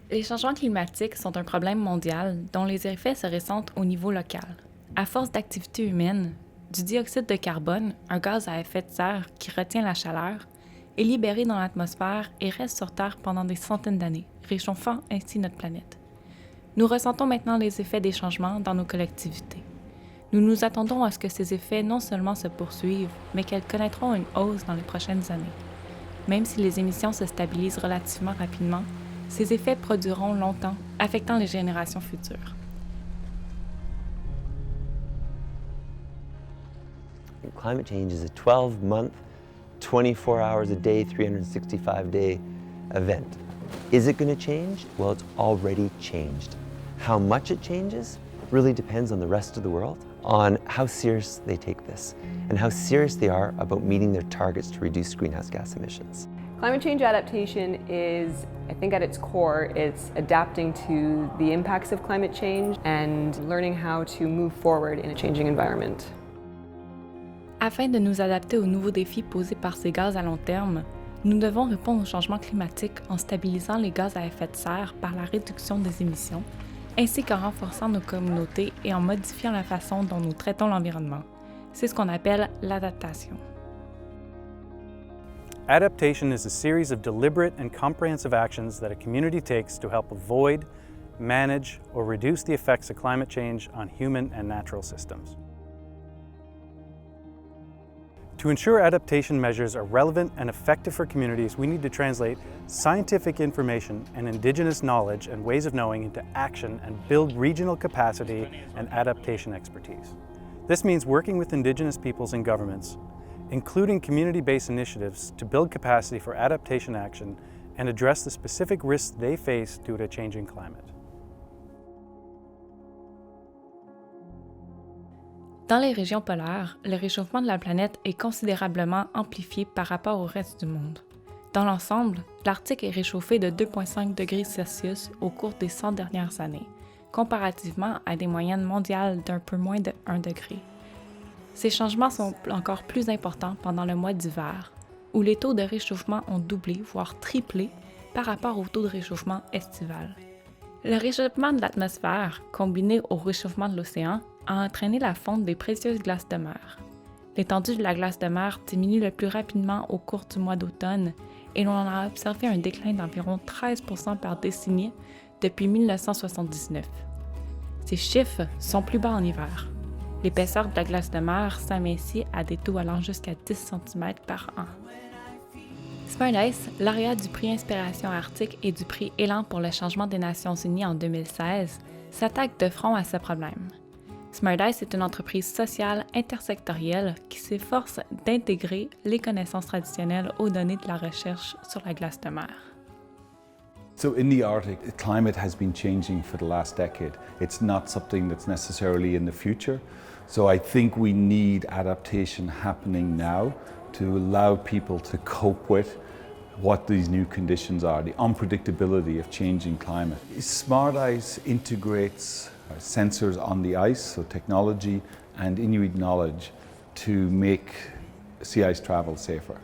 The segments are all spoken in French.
Les changements climatiques sont un problème mondial dont les effets se ressentent au niveau local. À force d'activité humaine, du dioxyde de carbone, un gaz à effet de serre qui retient la chaleur, est libéré dans l'atmosphère et reste sur Terre pendant des centaines d'années, réchauffant ainsi notre planète. Nous ressentons maintenant les effets des changements dans nos collectivités. Nous nous attendons à ce que ces effets non seulement se poursuivent, mais qu'elles connaîtront une hausse dans les prochaines années. Même si les émissions se stabilisent relativement rapidement, ces effets produiront longtemps, affectant les générations futures. Climate change is a 12-month, 24 hours a day, 365-day event. Is it going to change? Well, it's already changed. How much it changes really depends on the rest of the world, on how serious they take this, and how serious they are about meeting their targets to reduce greenhouse gas emissions. Climate change adaptation is, I think at its core, it's adapting to the impacts of climate change and learning how to move forward in a changing environment. Afin de nous adapter aux nouveaux défis posés par ces gaz à long terme, nous devons répondre au changement climatique en stabilisant les gaz à effet de serre par la réduction des émissions, ainsi qu'en renforçant nos communautés et en modifiant la façon dont nous traitons l'environnement. C'est ce qu'on appelle l'adaptation. Adaptation is a series of deliberate and comprehensive actions that a community takes to help avoid, manage, or reduce the effects of climate change on human and natural systems. To ensure adaptation measures are relevant and effective for communities, we need to translate scientific information and Indigenous knowledge and ways of knowing into action and build regional capacity and adaptation expertise. This means working with Indigenous peoples and governments, including community-based initiatives to build capacity for adaptation action and address the specific risks they face due to a changing climate. Dans les régions polaires, le réchauffement de la planète est considérablement amplifié par rapport au reste du monde. Dans l'ensemble, l'Arctique est réchauffé de 2,5 degrés Celsius au cours des 100 dernières années, comparativement à des moyennes mondiales d'un peu moins de 1 degré. Ces changements sont encore plus importants pendant le mois d'hiver, où les taux de réchauffement ont doublé, voire triplé, par rapport au taux de réchauffement estival. Le réchauffement de l'atmosphère, combiné au réchauffement de l'océan, a entraîné la fonte des précieuses glaces de mer. L'étendue de la glace de mer diminue le plus rapidement au cours du mois d'automne et l'on a observé un déclin d'environ 13 % par décennie depuis 1979. Ces chiffres sont plus bas en hiver. L'épaisseur de la glace de mer s'amincit à des taux allant jusqu'à 10 cm par an. Smart Ice, lauréat du prix Inspiration Arctique et du prix Élan pour le changement des Nations Unies en 2016, s'attaque de front à ce problème. Smart Ice est une entreprise sociale intersectorielle qui s'efforce d'intégrer les connaissances traditionnelles aux données de la recherche sur la glace de mer. So in the Arctic, the climate has been changing for the last decade. It's not something that's necessarily in the future. So I think we need adaptation happening now to allow people to cope with what these new conditions are, the unpredictability of changing climate. Smart Ice integrates sensors on the ice, so technology and Inuit knowledge to make sea ice travel safer.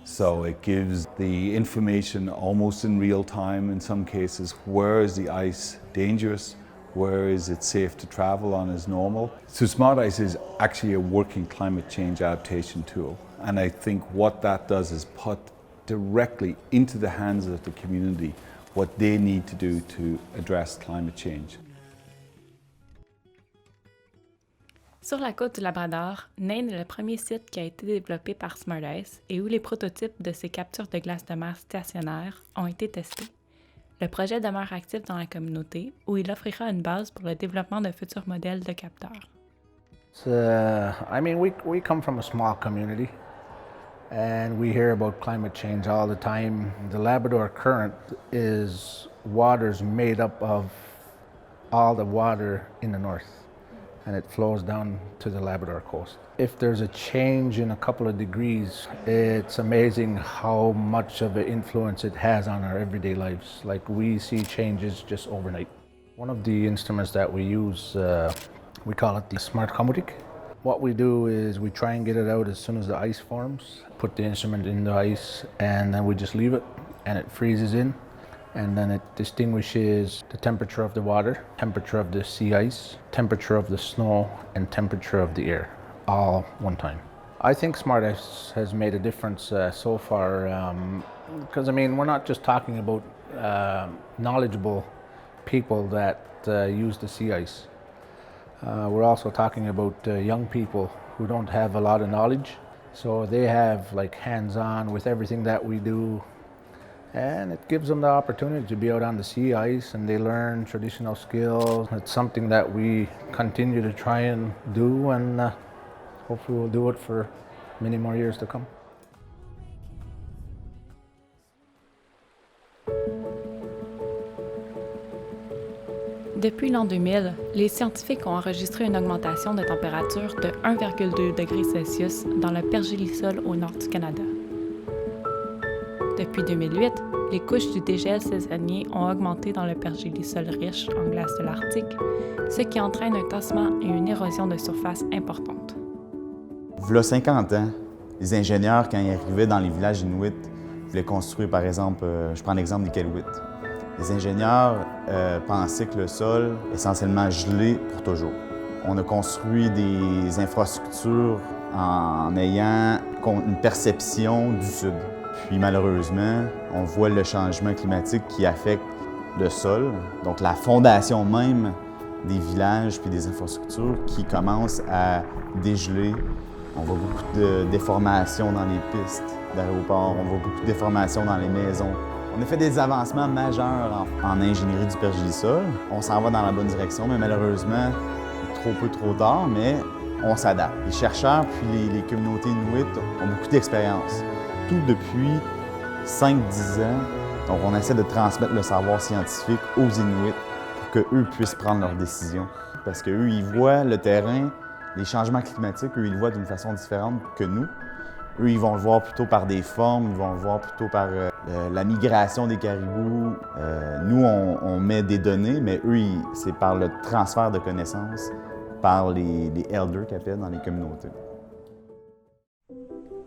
So it gives the information almost in real time in some cases. Where is the ice dangerous? Where is it safe to travel on as normal? So Smart Ice is actually a working climate change adaptation tool. And I think what that does is put directly into the hands of the community what they need to do to address climate change. Sur la côte du Labrador, Nain est le premier site qui a été développé par Smart Ice et où les prototypes de ces captures de glace de mer stationnaires ont été testés. Le projet demeure actif dans la communauté où il offrira une base pour le développement de futurs modèles de capteurs. We come from a small community and we hear about climate change all the time. The Labrador Current is water's made up of all the water in the north, and it flows down to the Labrador coast. If there's a change in a couple of degrees, it's amazing how much of an influence it has on our everyday lives. Like, we see changes just overnight. One of the instruments that we use, we call it the Smart Komutik. What we do is we try and get it out as soon as the ice forms, put the instrument in the ice, and then we just leave it and it freezes in. And then it distinguishes the temperature of the water, temperature of the sea ice, temperature of the snow, and temperature of the air, all one time. I think SmartIce has made a difference so far, because I mean, we're not just talking about knowledgeable people that use the sea ice. We're also talking about young people who don't have a lot of knowledge, so they have like hands-on with everything that we do, and it gives them the opportunity to be out on the sea ice and they learn traditional skills. It's something that we continue to try and do, and hopefully we'll do it for many more years to come. Depuis l'an 2000, les scientifiques ont enregistré une augmentation de température de 1,2 degrés Celsius dans le pergélisol au nord du Canada. Depuis 2008, les couches du dégel saisonnier ont augmenté dans le pergélisol riche en glace de l'Arctique, ce qui entraîne un tassement et une érosion de surface importante. V'là 50 ans, les ingénieurs, quand ils arrivaient dans les villages inuits, voulaient construire, par exemple, je prends l'exemple des Iqaluit. Les ingénieurs pensaient que le sol est essentiellement gelé pour toujours. On a construit des infrastructures en ayant une perception du sud. Puis malheureusement, on voit le changement climatique qui affecte le sol, donc la fondation même des villages puis des infrastructures qui commencent à dégeler. On voit beaucoup de déformations dans les pistes d'aéroport, on voit beaucoup de déformations dans les maisons. On a fait des avancements majeurs en ingénierie du pergélisol. On s'en va dans la bonne direction, mais malheureusement, trop tard, mais on s'adapte. Les chercheurs puis les communautés inuites ont beaucoup d'expérience, tout depuis 5-10 ans. Donc on essaie de transmettre le savoir scientifique aux Inuits pour qu'eux puissent prendre leurs décisions. Parce qu'eux, ils voient le terrain, les changements climatiques, eux, ils le voient d'une façon différente que nous. Eux, ils vont le voir plutôt par des formes, ils vont le voir plutôt par la migration des caribous. Nous, on met des données, mais eux, c'est par le transfert de connaissances, par les elders qu'ils appellent dans les communautés.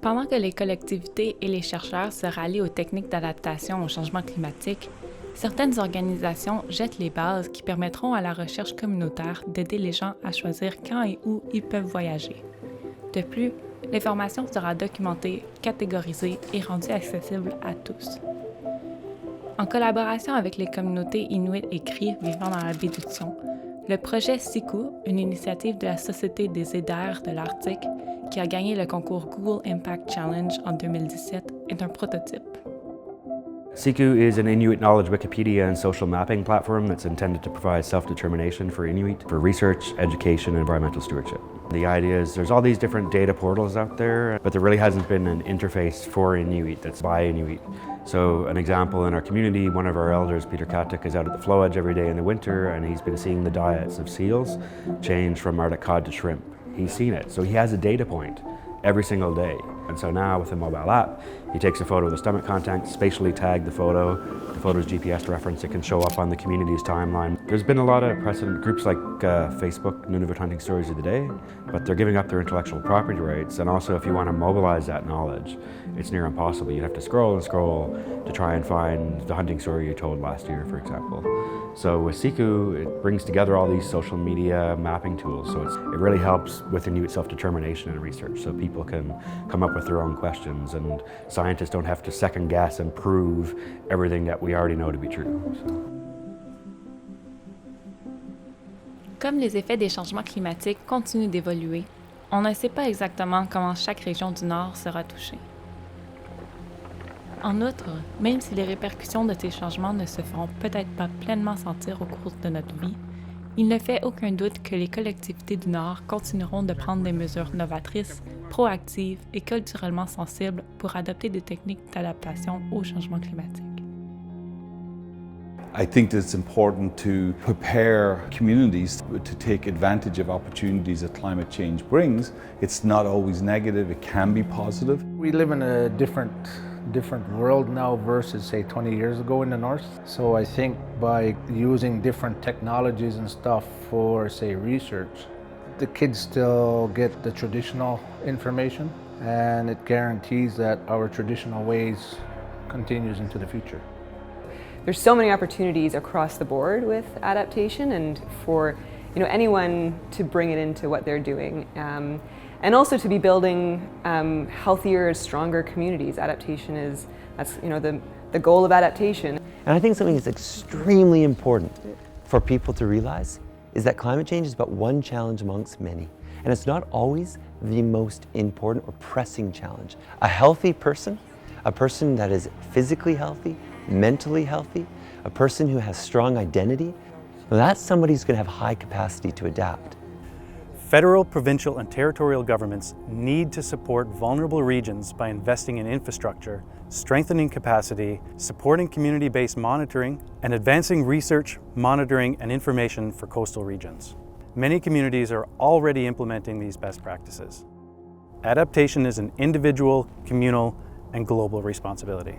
Pendant que les collectivités et les chercheurs se rallient aux techniques d'adaptation au changement climatique, certaines organisations jettent les bases qui permettront à la recherche communautaire d'aider les gens à choisir quand et où ils peuvent voyager. De plus, l'information sera documentée, catégorisée et rendue accessible à tous. En collaboration avec les communautés inuits et cris vivant dans la baie d'Hudson, le projet Siku, une initiative de la Société des Éders de l'Arctique, qui a gagné le concours Google Impact Challenge en 2017, est un prototype. Siku is an Inuit knowledge Wikipedia and social mapping platform that's intended to provide self-determination for Inuit for research, education, and environmental stewardship. The idea is there's all these different data portals out there, but there really hasn't been an interface for Inuit that's by Inuit. So an example in our community, one of our elders, Peter Katic, is out at the flow edge every day in the winter, and he's been seeing the diets of seals change from Arctic cod to shrimp. He's seen it, so he has a data point every single day. And so now with the mobile app, he takes a photo of the stomach content, spatially tag the photo's GPS reference, it can show up on the community's timeline. There's been a lot of precedent groups like Facebook, Nunavut Hunting Stories of the Day, but they're giving up their intellectual property rights, and also if you want to mobilize that knowledge, it's near impossible. You have to scroll and scroll to try and find the hunting story you told last year, for example. So with Siku, it brings together all these social media mapping tools, so it really helps with Inuit self-determination and research, so people can come up with their own questions, and scientists don't have to second guess and prove everything that we already know to be true. Comme les effets des changements climatiques continuent d'évoluer, on ne sait pas exactement comment chaque région du Nord sera touchée. En outre, même si les répercussions de ces changements ne se feront peut-être pas pleinement sentir au cours de notre vie, il ne fait aucun doute que les collectivités du Nord continueront de prendre des mesures novatrices, proactives et culturellement sensibles pour adopter des techniques d'adaptation au changement climatique. I think that it's important to prepare communities to take advantage of opportunities that climate change brings. It's not always negative, it can be positive. We live in a different world now versus say 20 years ago in the north. So I think by using different technologies and stuff for say research, the kids still get the traditional information, and it guarantees that our traditional ways continues into the future. there's so many opportunities across the board with adaptation, and for anyone to bring it into what they're doing. And also to be building healthier, stronger communities. That's the goal of adaptation. And I think something that's extremely important for people to realize is that climate change is but one challenge amongst many. And it's not always the most important or pressing challenge. A healthy person, a person that is physically healthy, mentally healthy, a person who has strong identity, that's somebody who's going to have high capacity to adapt. Federal, provincial, and territorial governments need to support vulnerable regions by investing in infrastructure, strengthening capacity, supporting community-based monitoring, and advancing research, monitoring, and information for coastal regions. Many communities are already implementing these best practices. Adaptation is an individual, communal, and global responsibility.